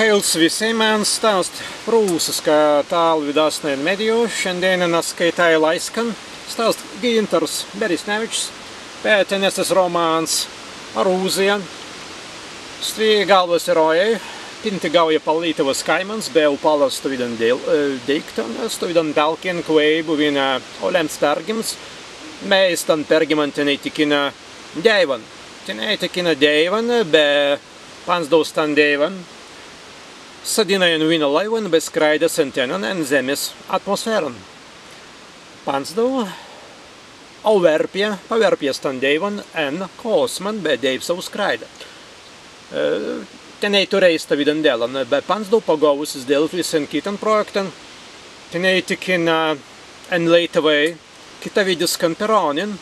Kails visiem man stāst prūsas, ka tālvidāsnē mediju šiandien skaitāja laiskan stāst Gintars Berisnevičs, pēteneses romāns Arūzija, stvi galvas erojai, pinti gauja palītavas kaimans, bēl pala stuvidan diktan, stuvidan pelkien kveibu vina olems pergims, mēs tan pergimantinai tikina deivan. Tinai tikina deivan, be pansdaus tan deivan, sadinajan vina laivan, be skraidas antenan en zemes atmosferan. Pansdau paverpies tan deivan en kosman, be deiv savu skraida. Tinai tureis tavidan dēlan, be pansdau pagausis dēl visen kitan projektan, tinai tikina en Lietuvai kita viduskan peronin,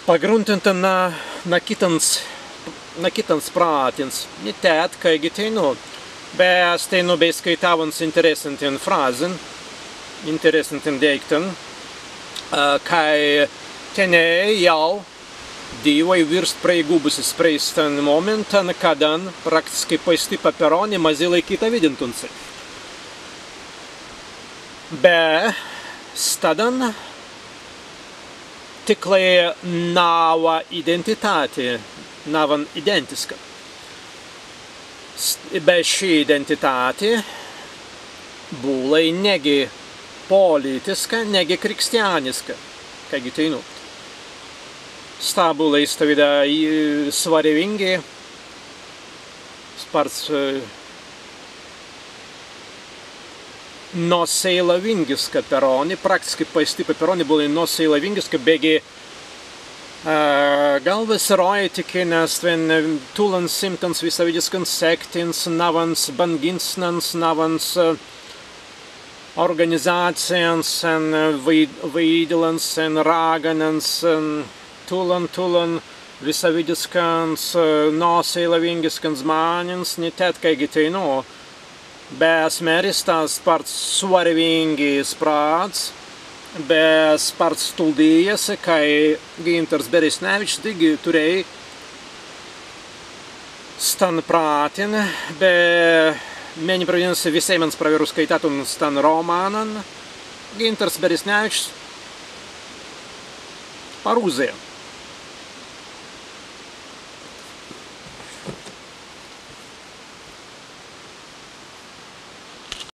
pagruntintan na kitans prātins. Ne tēt, kaigi teinu, bet teinu bei skaitavans interesantin frazen, interesantin deiktan, kai tenei jau divai virst praigubusi spreistan momentan, kadan praktiski paisti paperoni mazilai kita vidintunsi. Be stadan tiklai nava identitāti, navan identiska. Be šī identitāti būlai negi politiska, negi krikstianiska, kaigi teinu. Stabulai stavida svarivingi, sparts noseilavingiska peroni, praktiski paisti peroni būlai noseilavingiska, begi galvas erojai tikinas tulans simtans visavidiskans sektins, navans banginsnans, navans organizācijans, vaidilans, rāganans, tulan visavidiskans, noseilavingiskans mānins, ne tēt, kaigi teinu, bez mēris tās parts svarvingi sprāts, bez parts stuldījas, kai Gintars Berisnevičs digi turēja stan prātin, be mēņi pravienas visai mans praveru skaitāt un stan romānan Gintars Berisnevičs Arūzija.